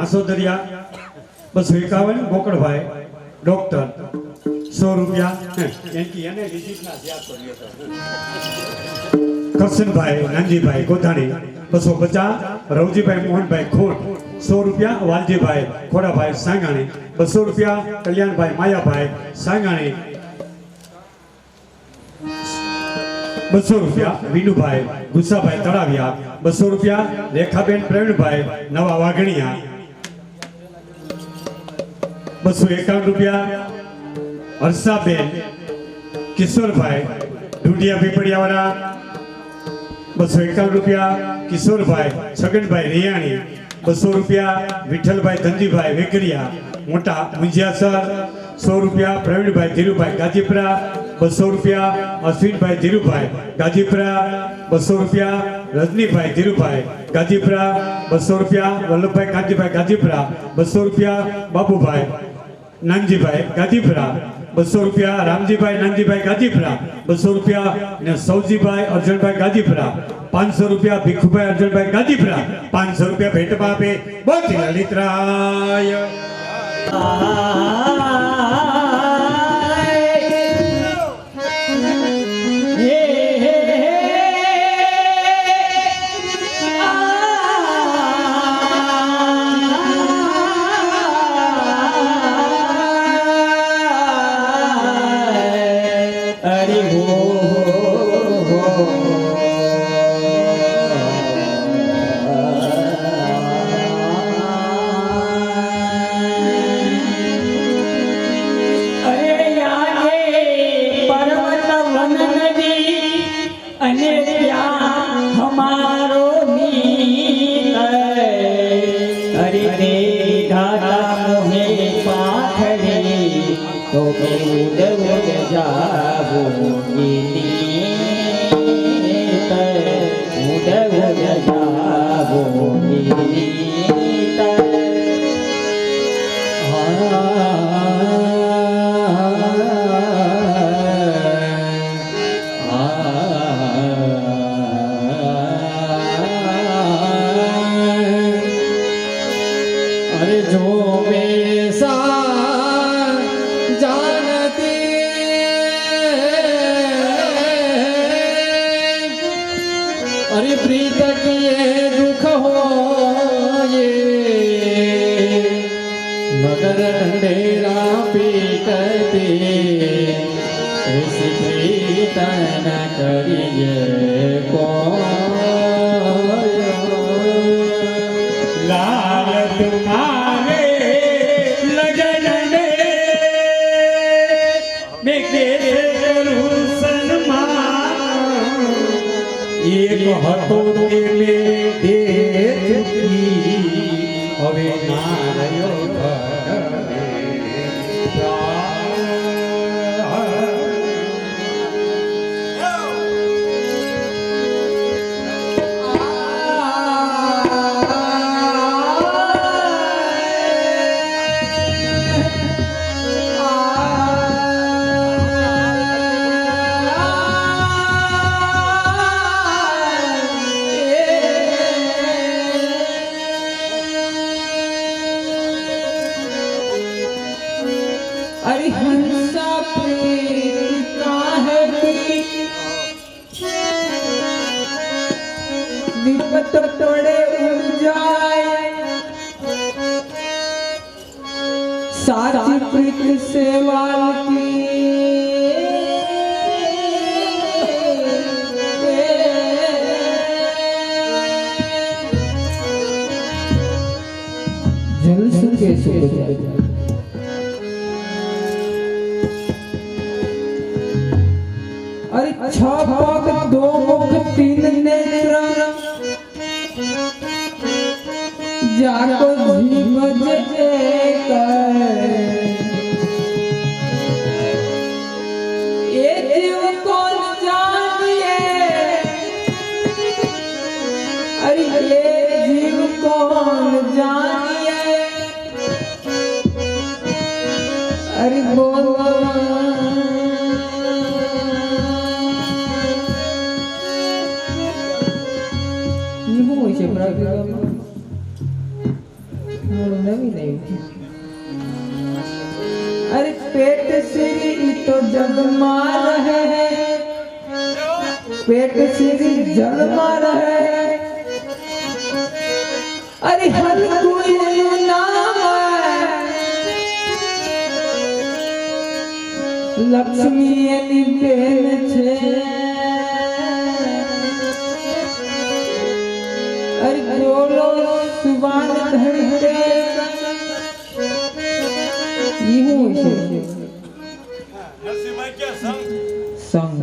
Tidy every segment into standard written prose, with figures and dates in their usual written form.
आसोदरिया 251 गोकड़ भाई डॉक्टर 100 रुपया करशन भाई नानजी भाई गोधाणी 250 रवजी भाई मोहन भाई खोट 100 रुपया वालजी भाई खोड़ा भाई सांगाणी 200 रुपया कल्याण भाई माया भाई सांगाणी 200 रुपया वीनू भाई गुस्सा भाई तड़ाविया 200 रुपया रेखाबेन प्रवीण भाई नवा वागणिया 251 रुपया हर्षाबेन किशोर भाई ढूंढिया पीपड़िया वाला 251 रुपया किशोर भाई छगन भाई रियाणी 200 रुपया विठल भाई धनजी भाई वेकरिया मोटा मुंजिया सर 100 रुपया प्रवीण भाई धीरू भाई गाजीपुरा 200 रुपया अश्विन भाई धीरू भाई गाजीपुरा 200 रुपया रजनी भाई धीरू भाई गाजीपुरा 200 रुपया वल्लभ भाई कांजी भाई गाजीपुरा 200 रुपया बाबू भाई नानजी भाई गाजीपुरा 200 रुपया रामजी भाई नानजी भाई गाजीपुरा 200 रुपया ने सौजी भाई अर्जुन भाई गाजीपुरा 500 रुपया भिखू भाई अर्जुन भाई गाजीपुरा 500 रुपया भेट पापे बोती ललितराय अरे जो बेसा जानती अरे प्रीत किए दुख हो ये मगर ढंढेरा पीटती ऐसी प्रीत न करिए लाल तुम्हारे लगन में मैं कैसे करूं सन्मान एक હતો તે મે દે ચૂકી હવે ના રહ્યો अरे हंसा प्रीत काहे की विपत पड़े जाए साची प्रीत सेवा की जल सुखे सुख अरे छह पग दो मुख तीन नेत्र जाको जीव एक ये जीव कौन जानिए अरे ये जीव कौन जानिए अरे बोल अरे पेट श्री तो जग मार है पेट श्री जग मार है अरे हर कोई नाम लक्ष्मी एनी बेन छे अरे बोलो सुबान धरते यूं है नरसिंह क्या संग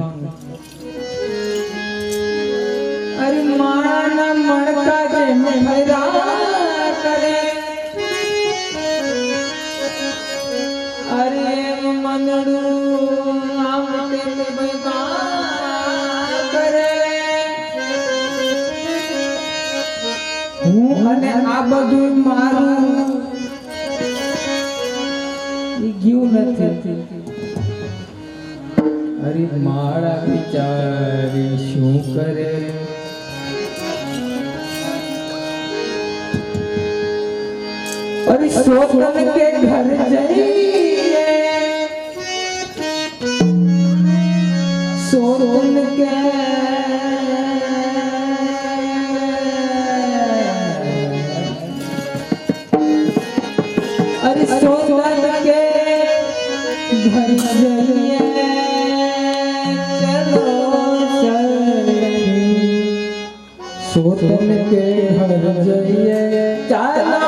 अरे माना मणका जे मेरा करे अरे मनडू आम ते बैठा करे હું અને આ બધું મારું ઈ ગયું નથી અરે મારા વિચારી શું કરે અરે સોતન કે ઘર જઈએ સોતન કે अरे सोतन के घर जाइए चलो सखी सोतन के घर जाइए चलो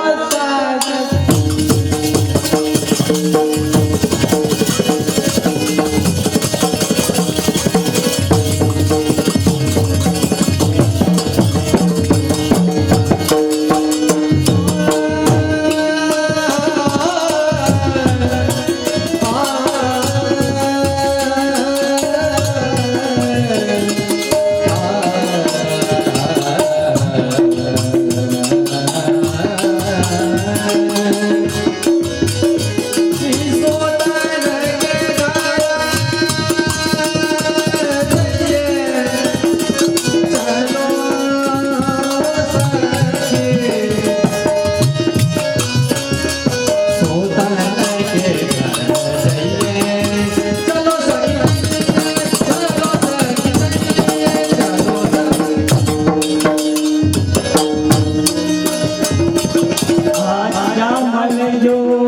જો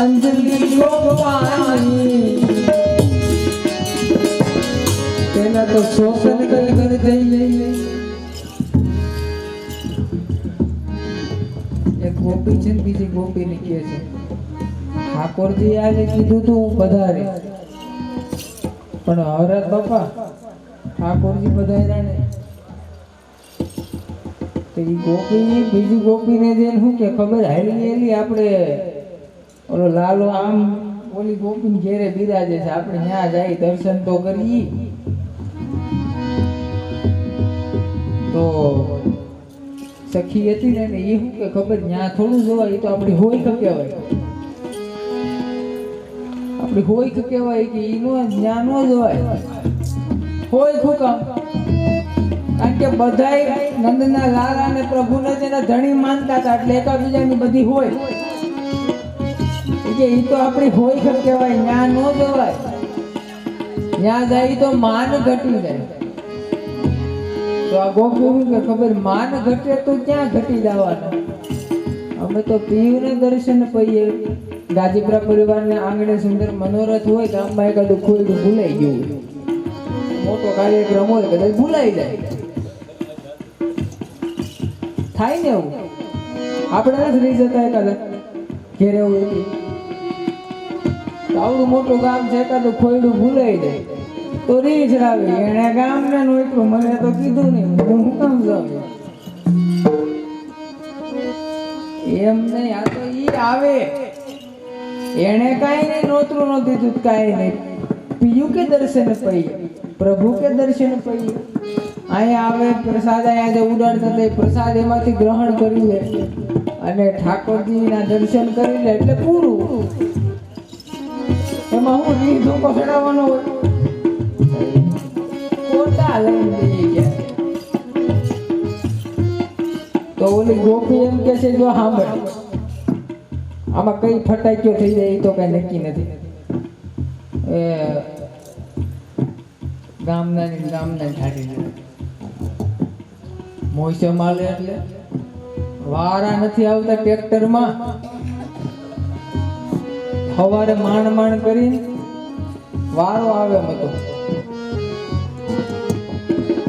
અંજલિ ગોપાની તેના તો શોષણ કરી દઈએ. એક ગોપી છે ને બીજી ગોપી ને કહે છે ઠાકોરજી આજે કીધું તું હું પધારે, પણ હવરાજ બાપા ઠાકોરજી પધાર્યા ને તો એ ગોપી બીજી ગોપીને જઈને શું કે ખબર હાલી એલી આપણે ઓલો લાલો આમ ઓલી ગોપીને ઘેરે બિરાજે છે, આપણે ત્યાં જાય દર્શન તો કરી. તો સખી હતી ને એ શું કે ખબર ત્યાં થોડું જોવાય, એ તો આપણી હોય કે કહેવાય, આપણી હોય કે કહેવાય કે એનો જ્ઞાન ન જોવાય. હોય શું કામ? કારણ કે બધાય નંદના લાલા અને પ્રભુને જેના ધણી માનતા હતા, એટલે એકાબીજાની બધી હોય કે એ તો આપણી હોય કે કહેવાય, જ્ઞાન ન જોવાય. ત્યાં જાય તો માન ઘટી જાય. તો આ ગોપી કે ખબર માન ઘટે તો ક્યાં ઘટી જવાનું? અમે તો પીયુને દર્શન પઈએ. ગાજીપુરા પરિવારને આંગણે સુંદર મનોરથ હોય, ગામમાં એકાદું ખોયડું ભૂલાઈ ગયું હોય, મોટો કાર્યક્રમ હોય, કદાચ ભૂલાઈ જાય, થાય ને એવું. આપણે નથી રહી જતા એકાદા ઘેરે હોય આવડું મોટું ગામ છે, એકાદું ખોયડું ભૂલાઈ જાય તો રીસ રાવી એને ગામ ને એટલું મને તો કીધું નહીં, હું કામ જાઉં એમ નહીં. આ તો ઈ આવે એને કાંઈ નહીં, નોતરું નહોતી તું કાંઈ નહીં. પીયું કે દર્શન પઈ, પ્રભુ કે દર્શન પઈ. અહીંયા આવે પ્રસાદ, અહીંયા જે ઉડાડતા તે પ્રસાદ એમાંથી ગ્રહણ કરી લે અને ઠાકોરજીના દર્શન કરી લે એટલે પૂરું. એમાં હું રીધો પકડાવવાનો હોય, ખોટા લઈને જઈએ ગયા. તો ઓલી ગોપી એમ કે છે, જો સાંભળ, આમાં કઈ ફટાક્યો થઈ જાય એ તો કઈ નક્કી નથી. એ ગામના ઠાડી જાય મોસમ આલે એટલે વારા નથી આવતા ટ્રેક્ટરમાં. સવારે માંડ કરીને વારો આવે એમ હતો,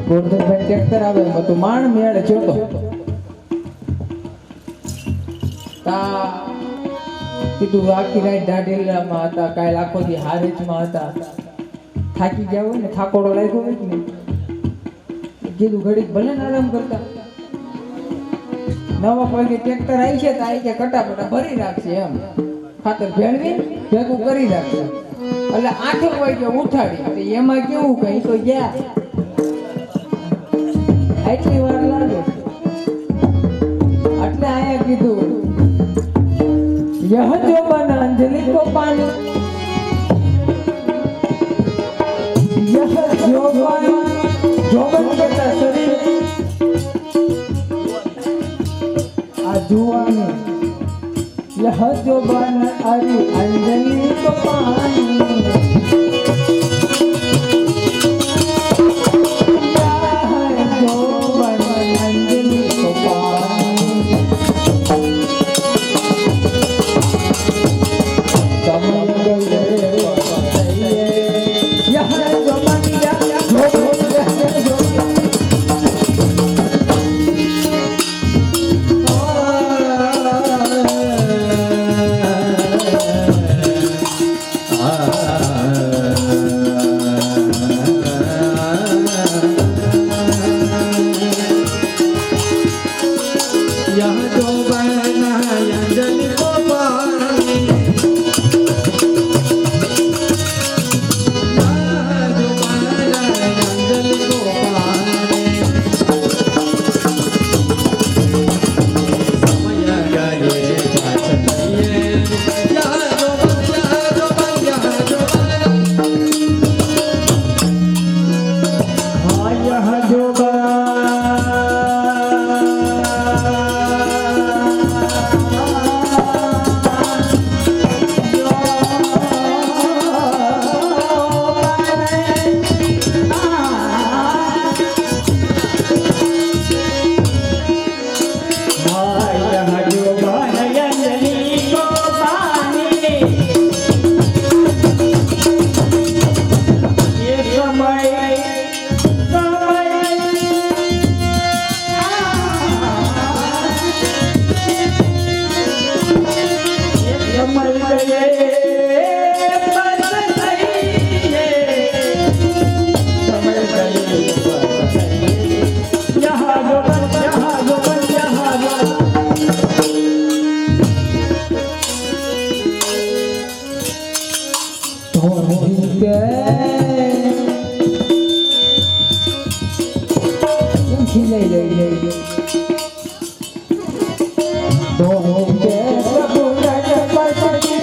ગોરધનભાઈ ટ્રેક્ટર આવે એમ હતું, માંડ મેળે ચોતો કીધું આખી રાત ઢાઢેલામાં હતા, કાલ આખો દી હારેજમાં હતા, થાકી ગયા હોય ને, થાકોડો લાગ્યો હોય ને, કીધું ઘડીક ભલે ને આરામ કરતા. નવા પગે ટ્રેક્ટર આવી છે તો આવી કે કટાપટા ભરી રાખશે, એમ ખાતર ભેળવી ભેગું કરી રાખશે. એટલે 8 વાગે ઉઠાડી, એમાં કેવું કઈ તો ગયા આટલી વાર લાગે. એટલે આયા કીધું यह जो बन अंजलि को पानी, यह जो बन के शरीर आजुआनी, यह जो बन अरे अंजलि को पानी, ધોકે પ્રભુ રજપતિ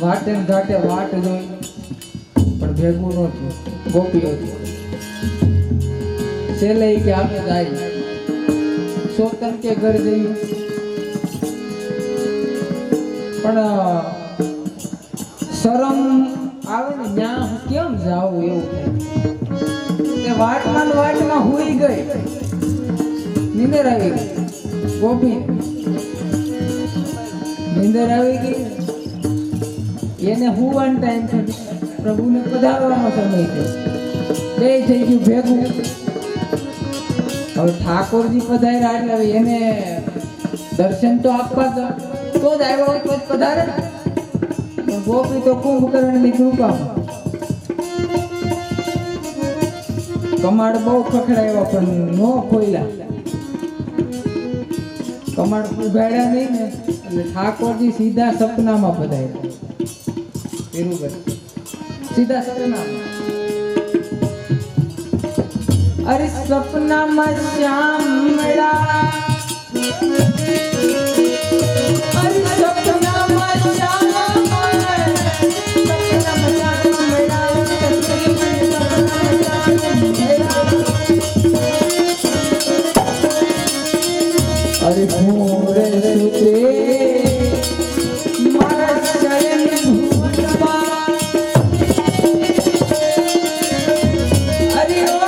વાટે ને ઘાટે વાટ જોઈ પણ ભેગું ન થયું. ગોપીઓ છેલ્લે કે આપણે જાય સોતન કે ઘર જઈએ પણ શરમ આવે ને ત્યાં કેમ જાવું એવું થાય. વાટમાં ને વાટમાં હુઈ ગઈ, નીંદર આવી ગઈ. ગોપી નીંદર આવી ગઈ, એને હુવાનો ટાઈમ થયો, પ્રભુને પધારવાનો સમય થયો, બે થઈ ગયું ભેગું. હવે ઠાકોરજી પધાર્યા એટલે હવે એને દર્શન તો આપવા તો જ આવ્યા હોય તો જ પધારે. પણ ગોપી તો કુંભકર્ણની કૃપામાં કમાડ બહુ ખખડાવ્યા પણ નો ખોઈલા. કમાડ ઉગાડ્યા નહીં ને એટલે ઠાકોરજી સીધા સપનામાં પધાર્યા. સીધા સપનામાં અરે સપનામાં શ્યામળા અરે સપનામાં શ્યામળા અરે ભૂરે સુતે મારા શરણ ભૂલવા અરે ઓ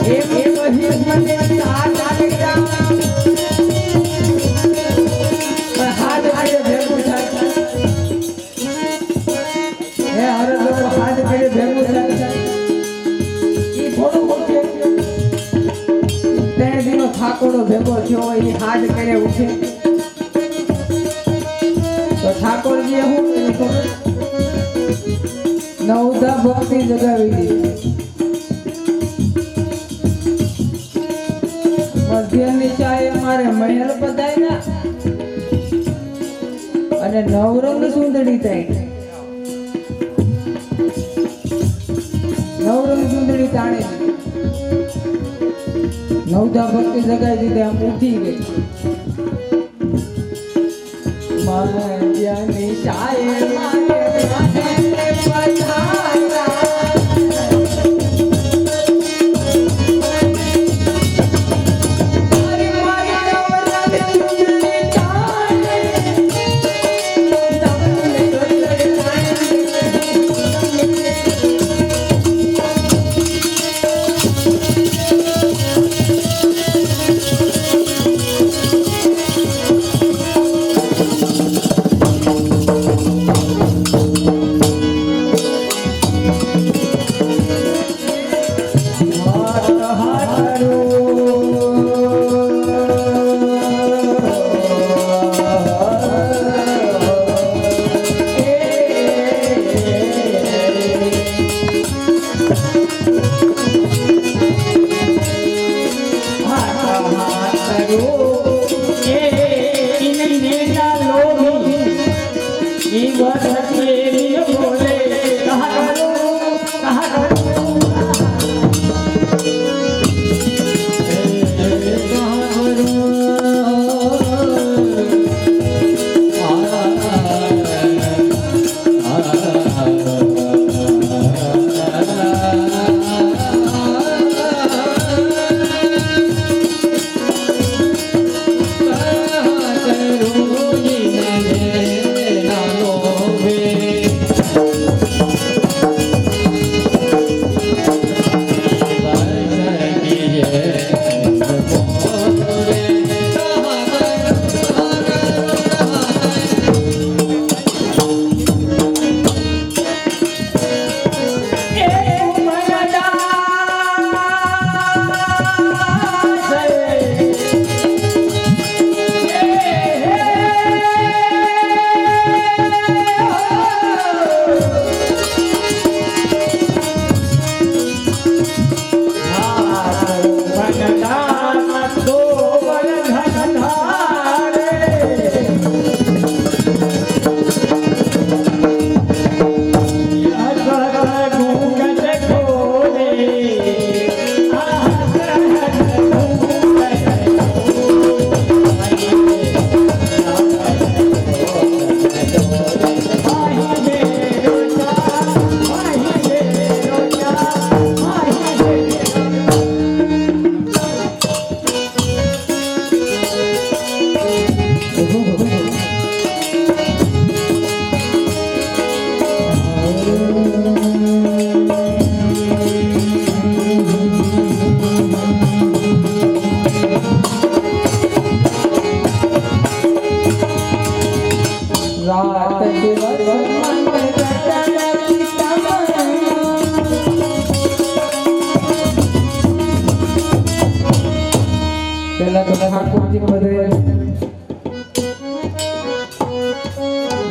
એ વહી મને સાથ આલેલા હાથ આલે ભેગું થાય હે હરે તો હાથ કરે ભેગું થાય ઈ થોડું ઉઠે તેને દિનો ઠાકોરો ભેગો થયો હોય એ હાથ કરે ઉઠે તો ઠાકોરજીએ શું કર્યું નવધા ભક્તિ જગાવી દીધી મધ્યની ચાએ મારે મહેલ બધાયના અને નવરંગ સુંદરી થાય નવરંગ સુંદરી તાણે નવધા ભક્તિ જગાવી દીધી આમ ઉઠી ગઈ મધ્યની ચાએ મારે મહેલ બધાયના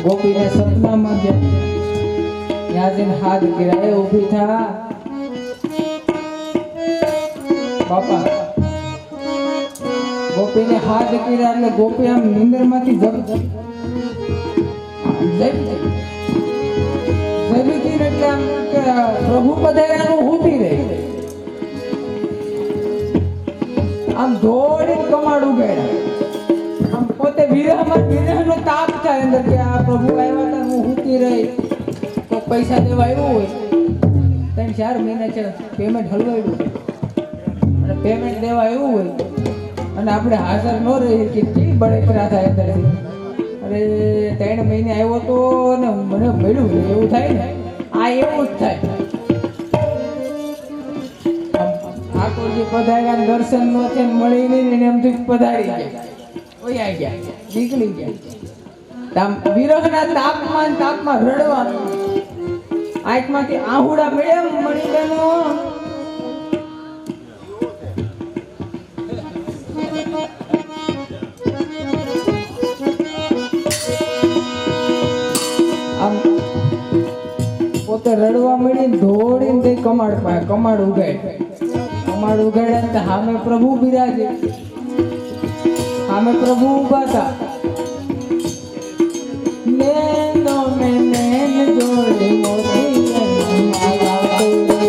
ગોપીને સપનામાં ત્યાં જઈને હાથ ગિરાએ ઊભી થા બાપા ગોપીને હાથ ગિરા એટલે ગોપી આમ નિંદરમાંથી જગી એટલે આમ કે પ્રભુ પધાર્યાનું ઊભી રહી દોડીને કમાડ ઉગાડ્યા. આમ પોતે વિરહનો તાપ થાય અંદર કે આ પ્રભુ આવ્યા હતા હું હુતી રહી તો પૈસા દેવા આવ્યું હોય 3-4 મહિના છે પેમેન્ટ હલવાયું અને પેમેન્ટ દેવા આવ્યું હોય અને આપણે હાજર ન રહી કે કેવી બળતરા થાય અંદરથી. અરે 3 મહિને આવ્યો તો ને મને મળ્યું એવું થાય ને આ એવું જ થાય. ઠાકોરજી પધાર્યા દર્શન નો છે મળી નહીં ને એમથી પધારી ગયા ઓયા ગયા નીકળી ગયા. વિરહના તાપમાં રડવાનું આંખમાંથી આહુડા મળ્યા મળી બેનો. આમ પોતે રડવા મળી દોડીને તે કમાડ ઉગાડ્યા તો સામે પ્રભુ બિરાજે. સામે પ્રભુ ઉભા હતા. નૈનો મેં નૈન જોડે મોતી મારા તોડે.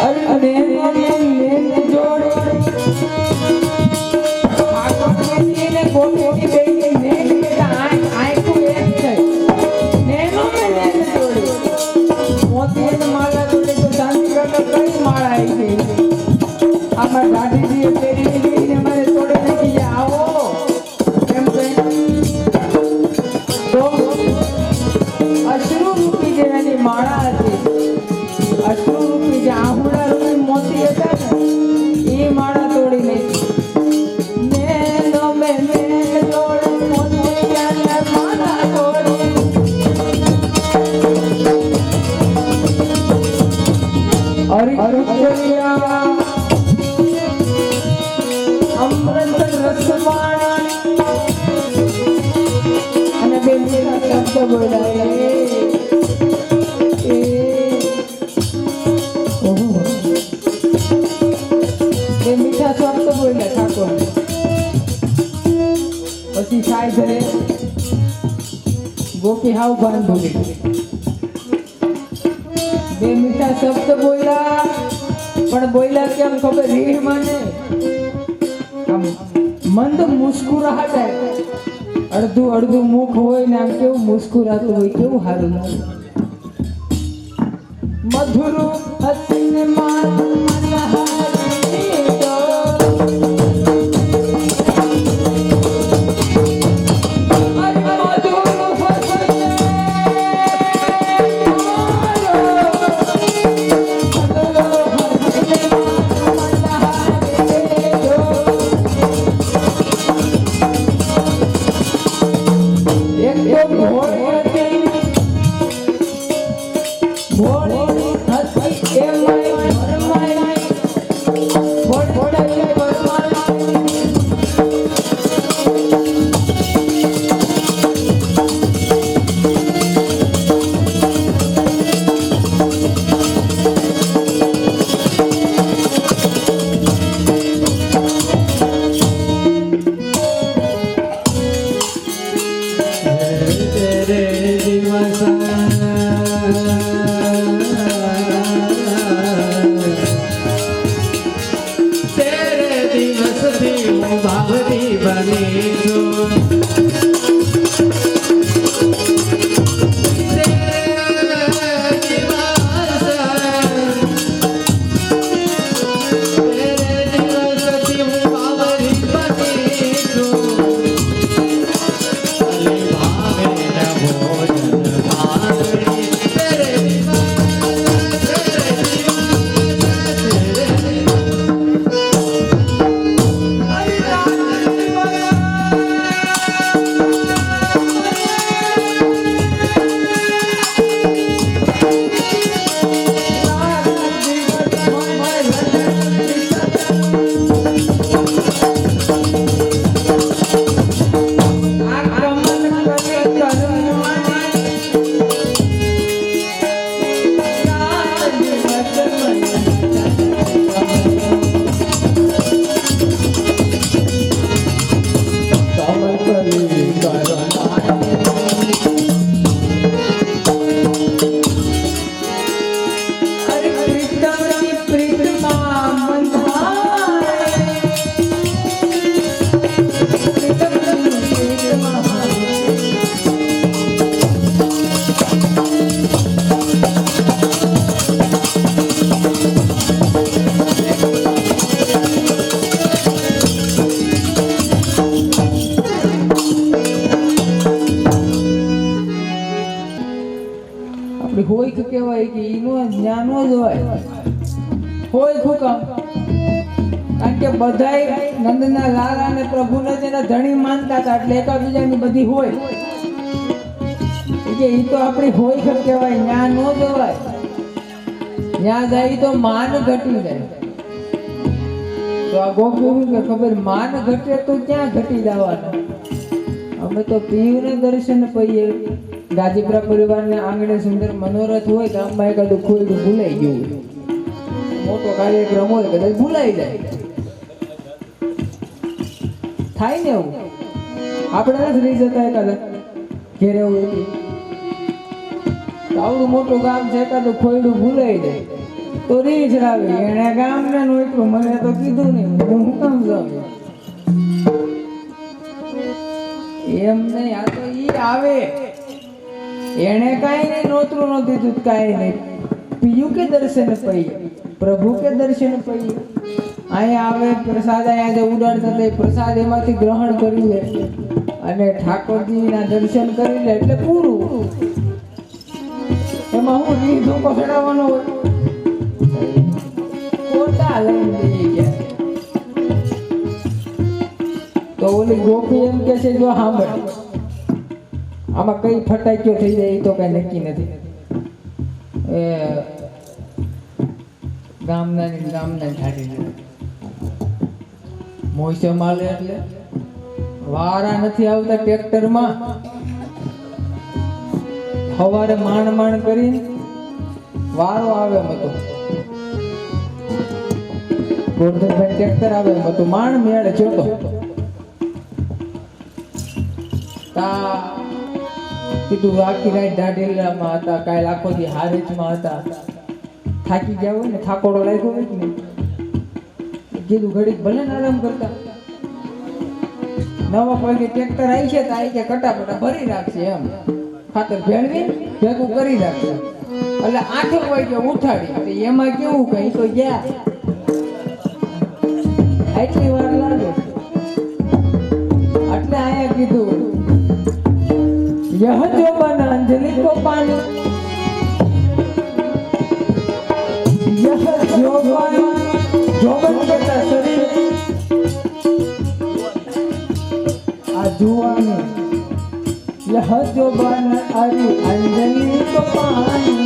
અરે નૈનો મેં નૈન જોડે ઠાકોરજી ને ગોપીની બેટી નૈન બેટા આંખો એક થઈ. નૈનો મેં નૈન જોડે મોતી ને માળા જોડે તો શાંતિ કરતો કઈ માળા આવી ગઈ. આમાં દાદીજીએ પેરી લીધી મારે તોડે નાખી જાય આવો એમ કહે તો અશ્રુરૂપી જે એની માળા હતી, અશ્રુરૂપી જે આહુડા રૂપી મોતી હતા ને એ માળા તોડી નાખી. નૈનો મેં નૈન જોડે મોતી માળા તોડી. અરિચરિયા અમૃત રસવાણી અને બે મીઠા શબ્દ બોલાય. બે મીઠા શબ્દ બોલ્યા ઠાકોર. પછી સાઈ ધરે ગોપી હાવ ભાન ભૂલી. બે મીઠા શબ્દ બોલ્યા પણ બોલ્યા કેમ ખબર રીહ મને મંદ મુસ્કુરાહટ આવે. અડધું મુખ હોય ને આમ કેવું મુસ્કુરાતું હોય કેવું સારું લાગે. મધુર હસીને રે હોય કે કહેવાય કે ઈનો જ્ઞાન ન જોવાય હોય શું કામ કારણ કે બધાય નંદના લાલ અને પ્રભુને તેના ધણી માનતા હતા એટલે એકાબીજાની બધી હોય કે ઈ તો આપણી હોય કે કહેવાય જ્ઞાન ન જોવાય ત્યાં જાય તો માન ઘટી જાય તો આ ગોપ્યું કે ખબર માન ઘટે તો ક્યાં ઘટી જવાનું અમે તો પીયુને દર્શન પઈએ ગાજીપુરા પરિવારને આંગણે સુંદર મનોરથ હોય ગામમાં એકાદું ખોયડું ભૂલાઈ ગયું મોટો કાર્યક્રમ હોય કદાચ ભૂલાઈ જાય થાય ને એવું આપણે નથી રહી જતા એકાદા ઘેરે હોય આવડું મોટું ગામ છે એકાદું ખોયડું ભૂલાઈ જાય તો રીચ રાવી એને ગામને નોતરું મને તો કીધું નહીં હું કામ જાઉં એમ નહીં આ તો ઈ આવે એને કાંઈ નહીં નોતરું ન દીધું કાંઈ નહીં પીયું કે દર્શન પઈ પ્રભુ કે દર્શન પઈ અહીંયા આવે પ્રસાદ અહીંયા જે ઉડાડતા તે પ્રસાદ એમાંથી ગ્રહણ કરી લે અને ઠાકોરજીના દર્શન કરી લે એટલે પૂરું એમાં હું રીધું પકડાવવાનો હોય ખોટા લઈને લઈ ગયા તો ઓલી ગોપી એમ કે છે જો સાંભળ આમાં કઈ ફટાક્યો થઈ જાય એ તો કઈ નક્કી નથી એ ગામના છાડી મોસમ આલે એટલે વારા નથી આવતા ટ્રેક્ટરમાં સવારે માણ કરી વારો આવે એમ હતો ગોરધનભાઈ ટ્રેક્ટર આવે એમ હતું માણ મેળે જોતો કીધું આખી રાત ઢાઢેલામાં હતા કાલ આખો દી હારેજમાં હતા થાકી ગયા હોય ને થાકોડો લાગ્યો હોય ને કીધું ઘડીક ભલે ને આરામ કરતા નવા પગે ટ્રેક્ટર આવી છે તો આવી કે કટાપટા ભરી રાખશે એમ ખાતર ભેળવી ભેગું કરી રાખશે એટલે 8 વાગે ઉઠાડી એમાં કેવું કઈ તો ગયા આટલી વાર લાગે એટલે આયા કીધું यह जो बन अंजलि को पानी यह जो बन के शरीर आजुआनी यह जो बन अरि अंजलि को पानी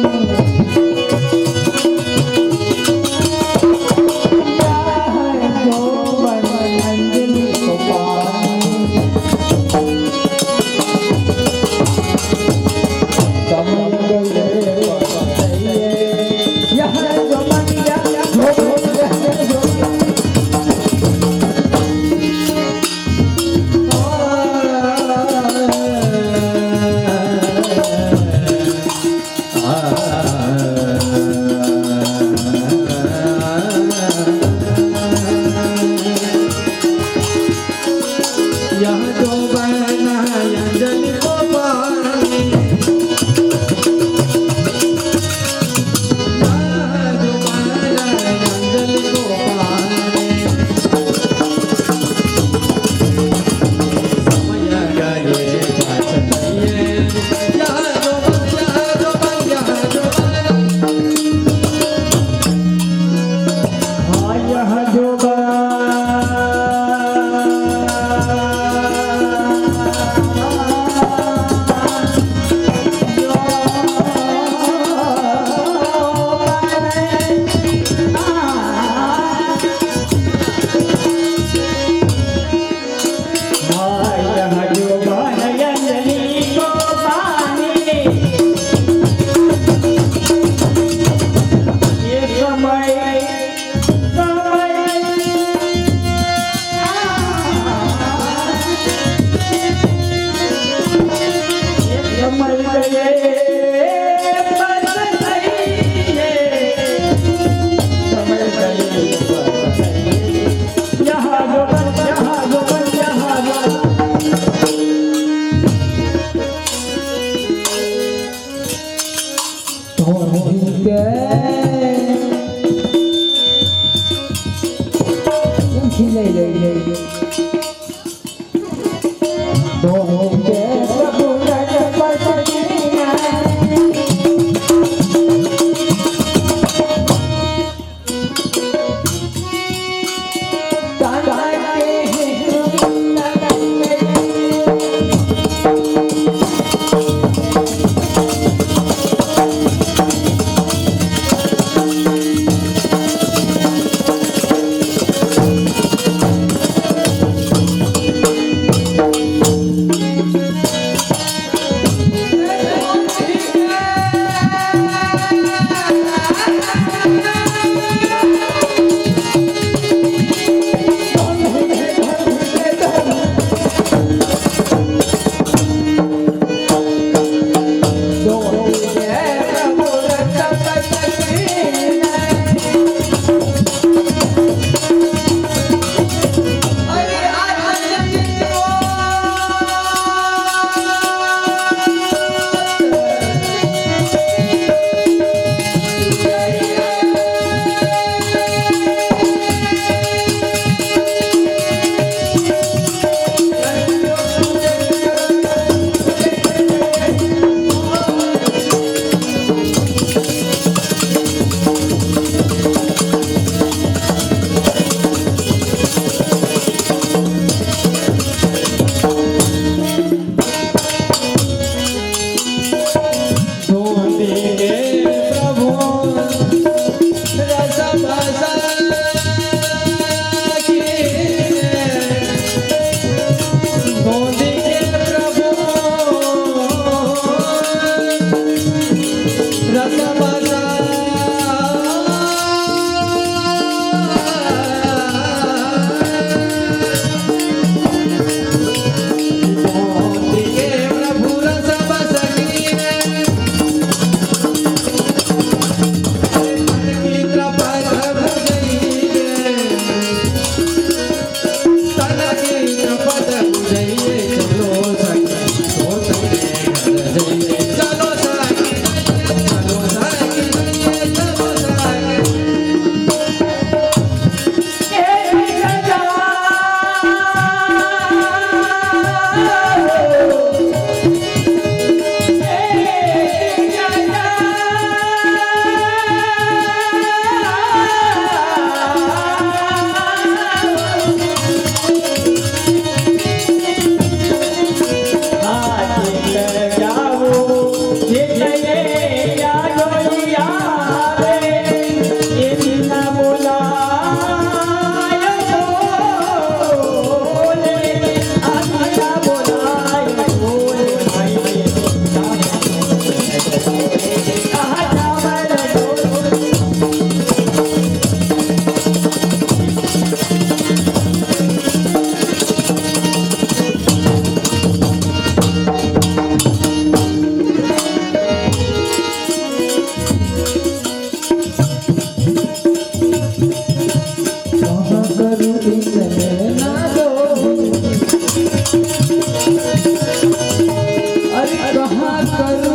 આહા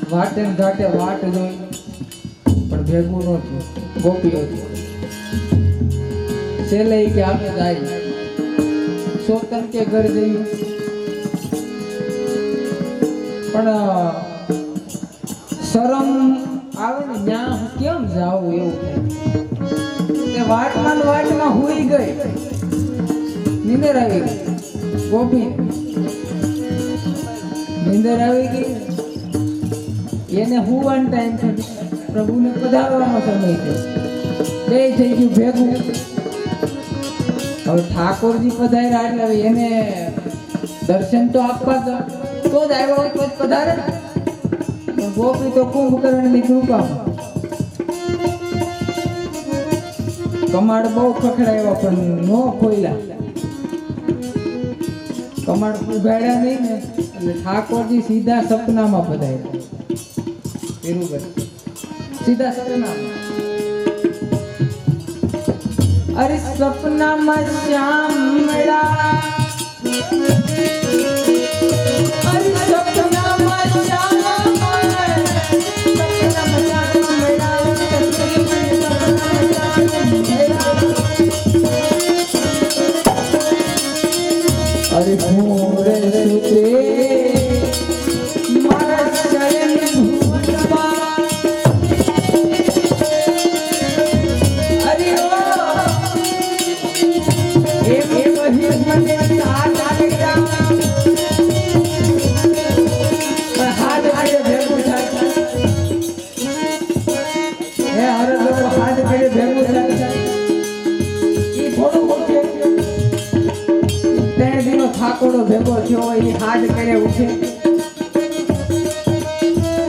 વાટે ને ઘાટે વાટ જોઈ પણ ભેગું ન થયું ગોપીઓ છેલ્લે કે આપણે જાય સોતન કે ઘર જઈએ પણ શરમ આવે ને ત્યાં કેમ જાવું એવું થાય તે વાટમાં ને વાટમાં હુઈ ગઈ નીંદર આવી ગઈ ગોપી નીંદર આવી ગઈ એને હુવાનો ટાઈમ છે પ્રભુને પધારવાનો સમય છે બે થઈ ગયું ભેગું હવે ઠાકોરજી પધાર્યા એટલે હવે એને દર્શન તો આપવા જ તો જ આવ્યો હોય તો જ પધારે પણ ગોપી તો કુંભકર્ણની કૃપામાં કમાડ બહુ ખખડાવ્યા પણ નો ખોઈલા કમાડ ઉગાડ્યા નહીં ને એટલે ઠાકોરજી સીધા સપનામાં પધાર્યા સીધા સપનામાં અરે સપનામાં શ્યામળા અરે સપનામાં અરે ભૂરે સુતે મારા શયન ઠાકોરો ભેગો થયો હોય એ હાથ કરે ઉઠે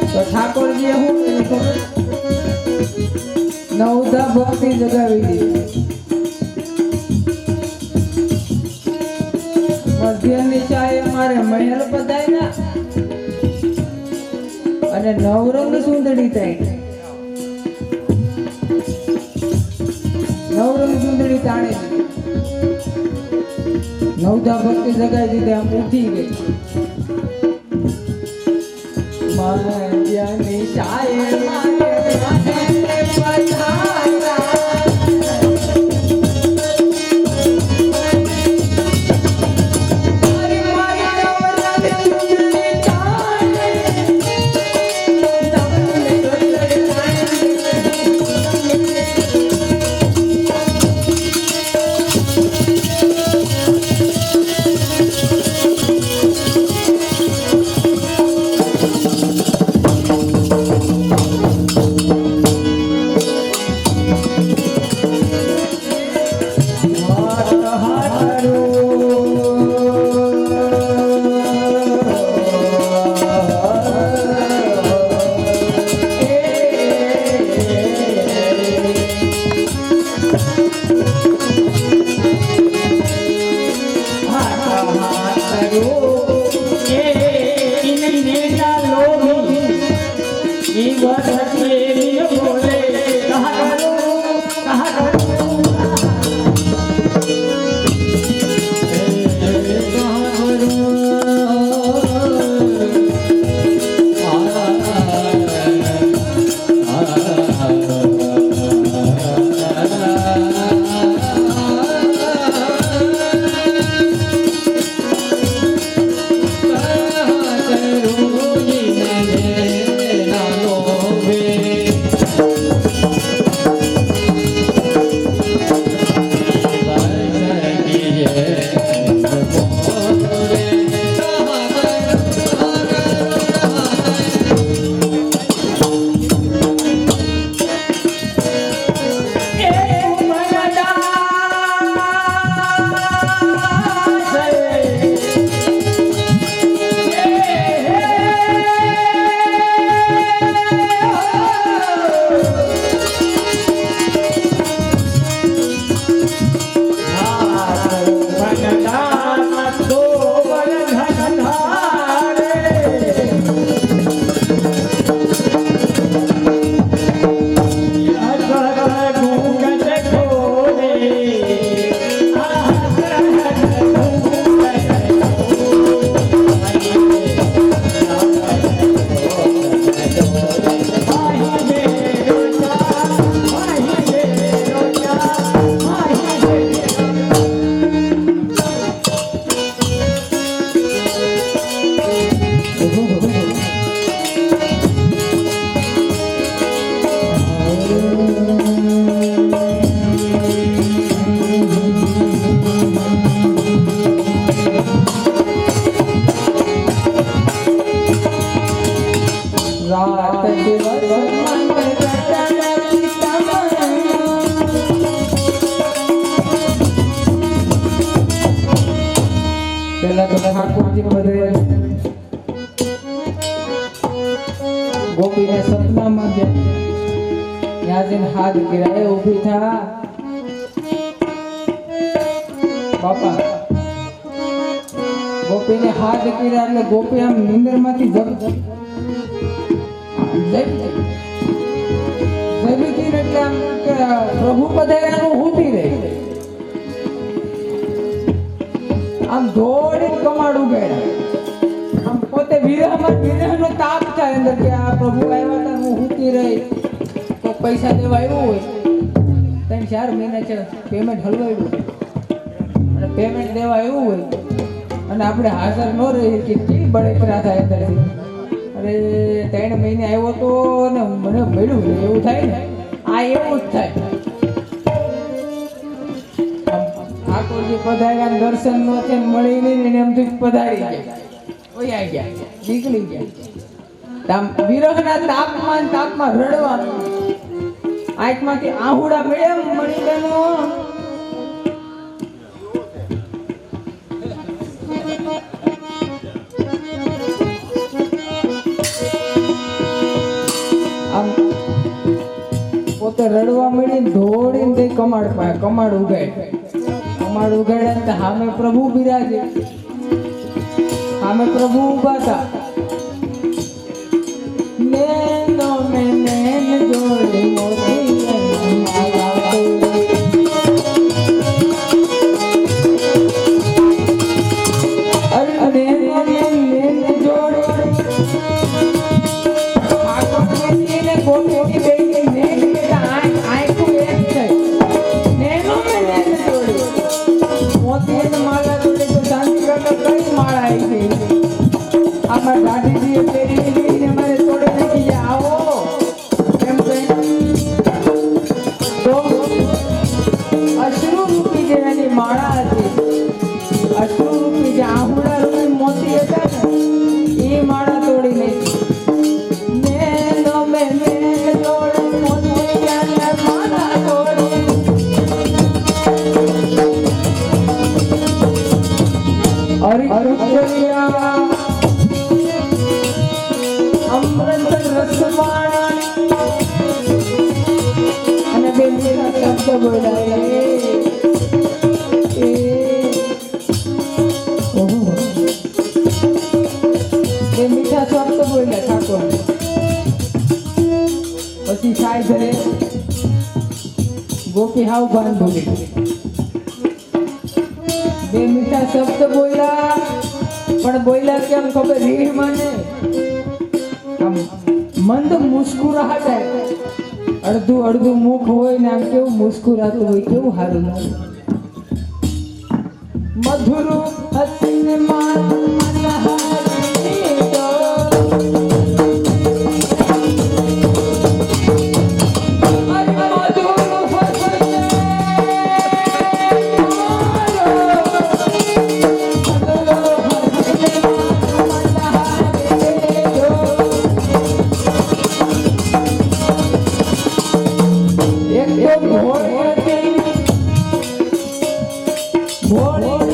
તો ઠાકોરજીએ શું કર્યું નવધા ભક્તિ જગાવી દીધી મધ્યની ચાએ મારે મહેલ બધાયના અને નવરંગ સુંદરી થાય નવરંગ સુંદરી તાણે નવધા ભક્તિ જગાવી દીધી આમ ઉઠી ગઈ મધ્યની ચાએ મારે પેલા ઠાકોરજી પધાર્યા. ગોપીને સપનામાં ગયા. ત્યાં જઈને હાથ કર્યા, એ ઊભી થા બાપા. ગોપીને હાથ કર્યા એટલે ગોપી આમ નીંદરમાંથી જગી એટલે આમ કે પ્રભુ પધાર્યાનું ઊભી રહી. આમ દોડી કમાડ ઉગાડ્યા. આમ પોતે વિરહનો તાપ થાય અંદર કે આ પ્રભુ આવ્યા હતા, હું ઊભી રહી. તો પૈસા દેવા આવ્યું હોય 3-4 મહિના છે પેમેન્ટ હલવાયું અને પેમેન્ટ દેવા આવ્યું હોય અને આપણે હાજર ન રહીએ કે કેવી બળતરા થાય અંદરથી. અરે 3 મહિને આવ્યો તો ને મને મળ્યું એવું થાય ને. આ એવું જ થાય. ઠાકોરજી પધાર્યા, દર્શન નો છે મળી નહીં ને એમથી પધારી ગયા, ઓયા ગયા, નીકળી ગયા. વિરહના તાપમાં રડવાનું. આંખમાંથી આહુડા મળ્યા મળી બેનો. પોતે રડવા મળી દોડીને તે કમાડ પાય. કમાડ ઉગાડ્યા સામે પ્રભુ બિરાજે. સામે પ્રભુ ઉભા હતા. નૈનો મેં નૈન જોડે મોતી મારા તોડે. અરે નૈનો મેં નૈન જોડે ઠાકોરજીને ગોપીની બેટી નૈન બેટા આંખો એક થઈ. નૈનો મેં નૈન જોડે મોતી ને માળા જોડે તો શાંતિ કરતો કઈ માળા આવી ગઈ. આમાં દાદીજીએ પેરી લીધી ને મારે તોડે નાખી જાય. આવો એમ કહે તો અશ્રુરૂપી જે એની માળા હતી, અશ્રુરૂપી જે આહુડા રૂપી મોતી હતા ને એ માળા તોડી નાખી. નૈનો મેં નૈન જોડે મોતી માળા તોડી. અરિચર્યા અમૃત રસવાણા અને બે મીઠા શબ્દ બોલાય. બે મીઠા શબ્દ બોલ્યા ઠાકોર. પછી સાઈ ધરે ગોપી હાવ ભાન ભૂલી. બે મીઠા શબ્દ બોલ્યા પણ બોલ્યા કેમ ખબર? રીહ મને આમ મંદ મુસ્કુરાહટ આવે. અડધું મુખ હોય ને આમ કેવું મુસ્કુરાતું હોય, કેવું સારું લાગે. મધુર હસીને માન મનહારી તો ભોળી